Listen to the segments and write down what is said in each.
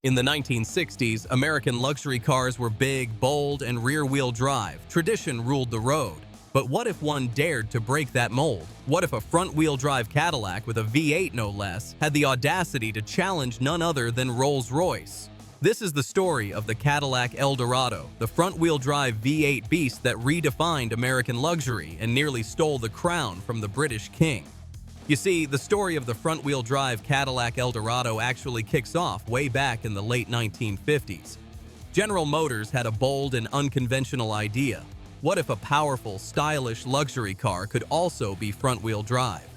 In the 1960s, American luxury cars were big, bold, and rear-wheel drive. Tradition ruled the road. But what if one dared to break that mold? What if a front-wheel drive Cadillac with a V8 no less had the audacity to challenge none other than Rolls-Royce? This is the story of the Cadillac Eldorado, the front-wheel drive V8 beast that redefined American luxury and nearly stole the crown from the British king. You see, the story of the front-wheel drive Cadillac Eldorado actually kicks off way back in the late 1950s. General Motors had a bold and unconventional idea. What if a powerful, stylish luxury car could also be front-wheel drive?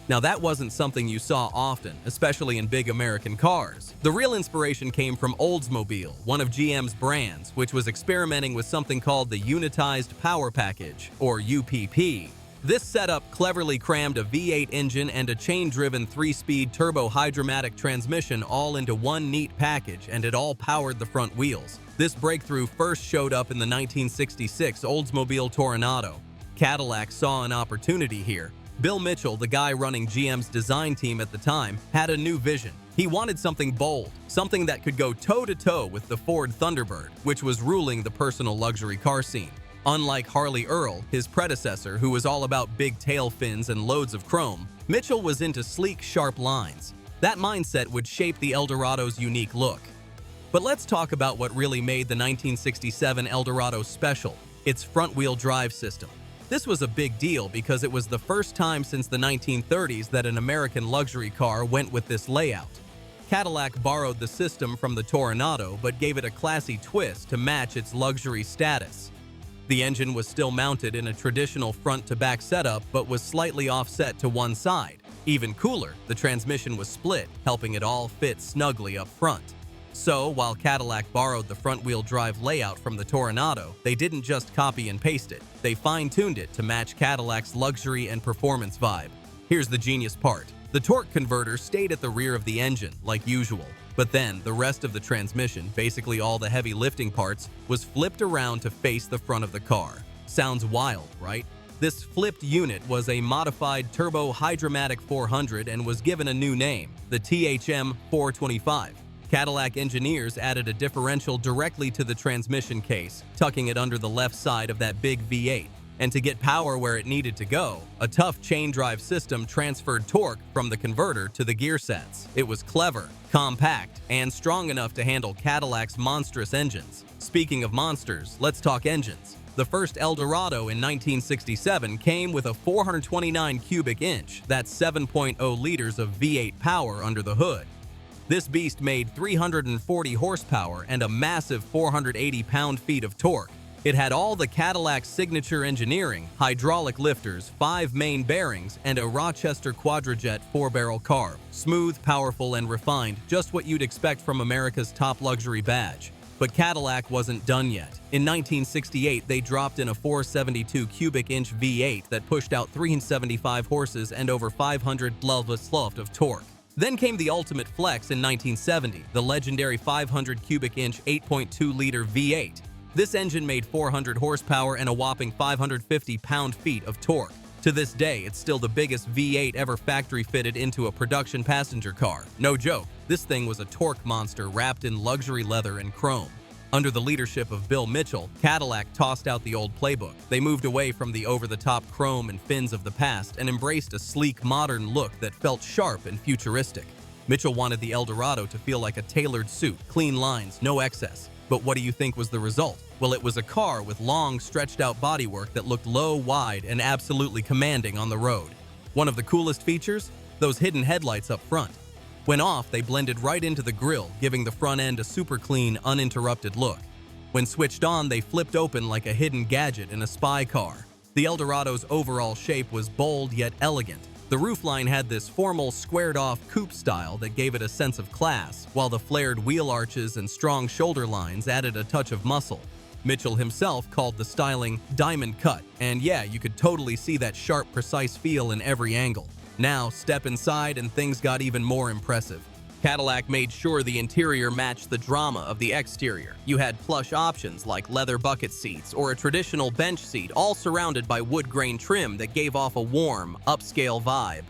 Now that wasn't something you saw often, especially in big American cars. The real inspiration came from Oldsmobile, one of GM's brands, which was experimenting with something called the Unitized Power Package, or UPP. This setup cleverly crammed a V8 engine and a chain-driven 3-speed turbo-hydromatic transmission all into one neat package, and it all powered the front wheels. This breakthrough first showed up in the 1966 Oldsmobile Toronado. Cadillac saw an opportunity here. Bill Mitchell, the guy running GM's design team at the time, had a new vision. He wanted something bold, something that could go toe-to-toe with the Ford Thunderbird, which was ruling the personal luxury car scene. Unlike Harley Earl, his predecessor, who was all about big tail fins and loads of chrome, Mitchell was into sleek, sharp lines. That mindset would shape the Eldorado's unique look. But let's talk about what really made the 1967 Eldorado special, its front-wheel drive system. This was a big deal because it was the first time since the 1930s that an American luxury car went with this layout. Cadillac borrowed the system from the Toronado but gave it a classy twist to match its luxury status. The engine was still mounted in a traditional front-to-back setup but was slightly offset to one side. Even cooler, the transmission was split, helping it all fit snugly up front. So, while Cadillac borrowed the front-wheel drive layout from the Toronado, they didn't just copy and paste it. They fine-tuned it to match Cadillac's luxury and performance vibe. Here's the genius part. The torque converter stayed at the rear of the engine, like usual. But then, the rest of the transmission, basically all the heavy lifting parts, was flipped around to face the front of the car. Sounds wild, right? This flipped unit was a modified turbo-hydromatic 400 and was given a new name, the THM 425. Cadillac engineers added a differential directly to the transmission case, tucking it under the left side of that big V8. And to get power where it needed to go, a tough chain drive system transferred torque from the converter to the gear sets. It was clever, compact, and strong enough to handle Cadillac's monstrous engines. Speaking of monsters, let's talk engines. The first Eldorado in 1967 came with a 429 cubic inch, that's 7.0 liters of V8 power under the hood. This beast made 340 horsepower and a massive 480 pound-feet of torque. It had all the Cadillac's signature engineering, hydraulic lifters, 5 main bearings, and a Rochester Quadrajet 4-barrel carb. Smooth, powerful, and refined, just what you'd expect from America's top luxury badge. But Cadillac wasn't done yet. In 1968, they dropped in a 472 cubic inch V8 that pushed out 375 horses and over 500 lv of torque. Then came the ultimate flex in 1970, the legendary 500 cubic inch 8.2-liter V8. This engine made 400 horsepower and a whopping 550 pound-feet of torque. To this day, it's still the biggest V8 ever factory-fitted into a production passenger car. No joke, this thing was a torque monster wrapped in luxury leather and chrome. Under the leadership of Bill Mitchell, Cadillac tossed out the old playbook. They moved away from the over-the-top chrome and fins of the past and embraced a sleek, modern look that felt sharp and futuristic. Mitchell wanted the Eldorado to feel like a tailored suit, clean lines, no excess. But what do you think was the result? Well, it was a car with long, stretched-out bodywork that looked low, wide, and absolutely commanding on the road. One of the coolest features? Those hidden headlights up front. When off, they blended right into the grille, giving the front end a super clean, uninterrupted look. When switched on, they flipped open like a hidden gadget in a spy car. The Eldorado's overall shape was bold yet elegant. The roofline had this formal, squared-off coupe style that gave it a sense of class, while the flared wheel arches and strong shoulder lines added a touch of muscle. Mitchell himself called the styling diamond cut, and yeah, you could totally see that sharp, precise feel in every angle. Now, step inside and things got even more impressive. Cadillac made sure the interior matched the drama of the exterior. You had plush options like leather bucket seats or a traditional bench seat, all surrounded by wood grain trim that gave off a warm, upscale vibe.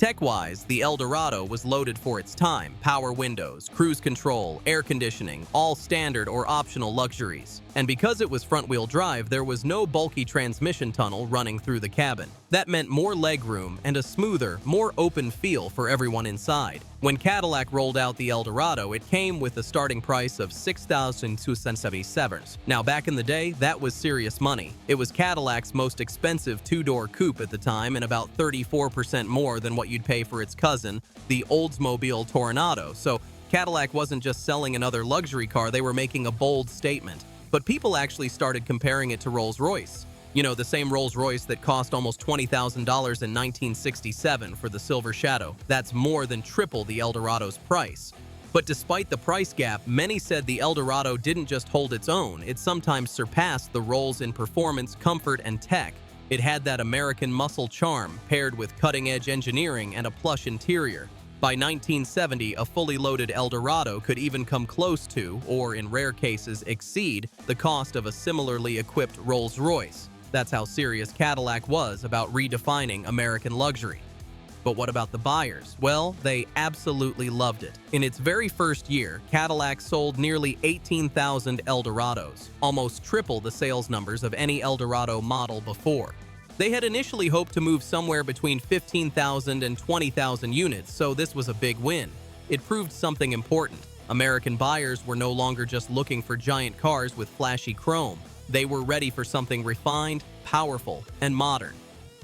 Tech-wise, the Eldorado was loaded for its time. Power windows, cruise control, air conditioning, all standard or optional luxuries. And because it was front-wheel drive, there was no bulky transmission tunnel running through the cabin. That meant more legroom and a smoother, more open feel for everyone inside. When Cadillac rolled out the Eldorado, it came with a starting price of $6,277. Now, back in the day, that was serious money. It was Cadillac's most expensive two-door coupe at the time and about 34% more than what you'd pay for its cousin, the Oldsmobile Toronado. So Cadillac wasn't just selling another luxury car, they were making a bold statement. But people actually started comparing it to Rolls-Royce. You know, the same Rolls-Royce that cost almost $20,000 in 1967 for the Silver Shadow. That's more than triple the Eldorado's price. But despite the price gap, many said the Eldorado didn't just hold its own, it sometimes surpassed the Rolls in performance, comfort, and tech. It had that American muscle charm, paired with cutting-edge engineering and a plush interior. By 1970, a fully loaded Eldorado could even come close to, or in rare cases exceed, the cost of a similarly equipped Rolls-Royce. That's how serious Cadillac was about redefining American luxury. But what about the buyers? Well, they absolutely loved it. In its very first year, Cadillac sold nearly 18,000 Eldorados, almost triple the sales numbers of any Eldorado model before. They had initially hoped to move somewhere between 15,000 and 20,000 units, so this was a big win. It proved something important. American buyers were no longer just looking for giant cars with flashy chrome. They were ready for something refined, powerful, and modern.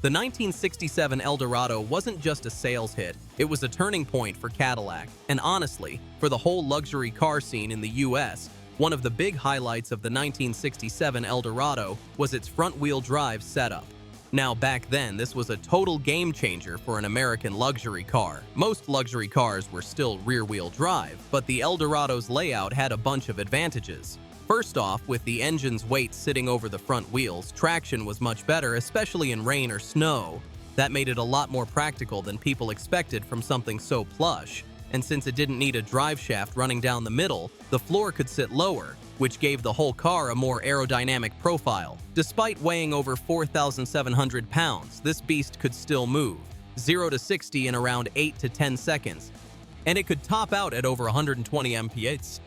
The 1967 Eldorado wasn't just a sales hit, it was a turning point for Cadillac, and honestly, for the whole luxury car scene in the US. One of the big highlights of the 1967 Eldorado was its front-wheel drive setup. Now, back then, this was a total game changer for an American luxury car. Most luxury cars were still rear-wheel drive, but the Eldorado's layout had a bunch of advantages. First off, with the engine's weight sitting over the front wheels, traction was much better, especially in rain or snow. That made it a lot more practical than people expected from something so plush. And since it didn't need a drive shaft running down the middle, the floor could sit lower, which gave the whole car a more aerodynamic profile. Despite weighing over 4,700 pounds, this beast could still move, 0 to 60 in around 8 to 10 seconds, and it could top out at over 120 mph.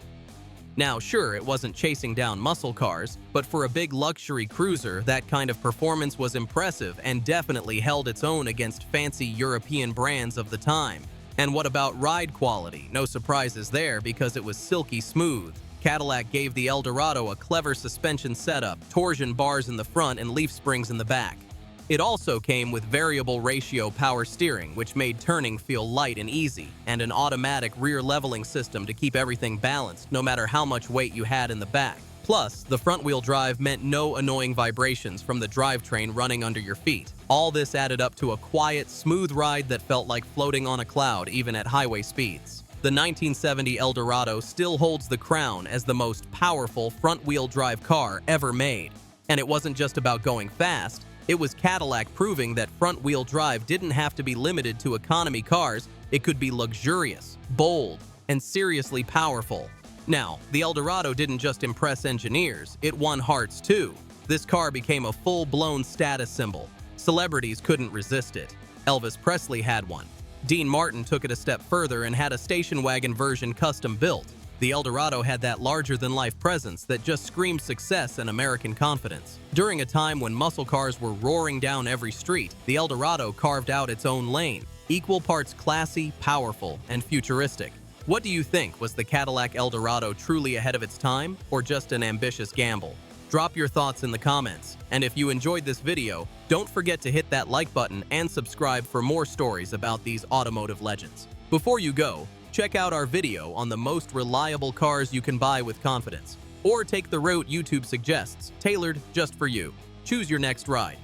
Now, sure, it wasn't chasing down muscle cars, but for a big luxury cruiser, that kind of performance was impressive and definitely held its own against fancy European brands of the time. And what about ride quality? No surprises there because it was silky smooth. Cadillac gave the Eldorado a clever suspension setup, torsion bars in the front and leaf springs in the back. It also came with variable ratio power steering, which made turning feel light and easy, and an automatic rear leveling system to keep everything balanced no matter how much weight you had in the back. Plus, the front-wheel drive meant no annoying vibrations from the drivetrain running under your feet. All this added up to a quiet, smooth ride that felt like floating on a cloud even at highway speeds. The 1970 Eldorado still holds the crown as the most powerful front-wheel drive car ever made. And it wasn't just about going fast. It was Cadillac proving that front-wheel drive didn't have to be limited to economy cars. It could be luxurious, bold, and seriously powerful. Now, the Eldorado didn't just impress engineers, it won hearts too. This car became a full-blown status symbol. Celebrities couldn't resist it. Elvis Presley had one. Dean Martin took it a step further and had a station wagon version custom built. The Eldorado had that larger-than-life presence that just screamed success and American confidence. During a time when muscle cars were roaring down every street, the Eldorado carved out its own lane, equal parts classy, powerful, and futuristic. What do you think? Was the Cadillac Eldorado truly ahead of its time, or just an ambitious gamble? Drop your thoughts in the comments, and if you enjoyed this video, don't forget to hit that like button and subscribe for more stories about these automotive legends. Before you go, check out our video on the most reliable cars you can buy with confidence, or take the route YouTube suggests, tailored just for you. Choose your next ride.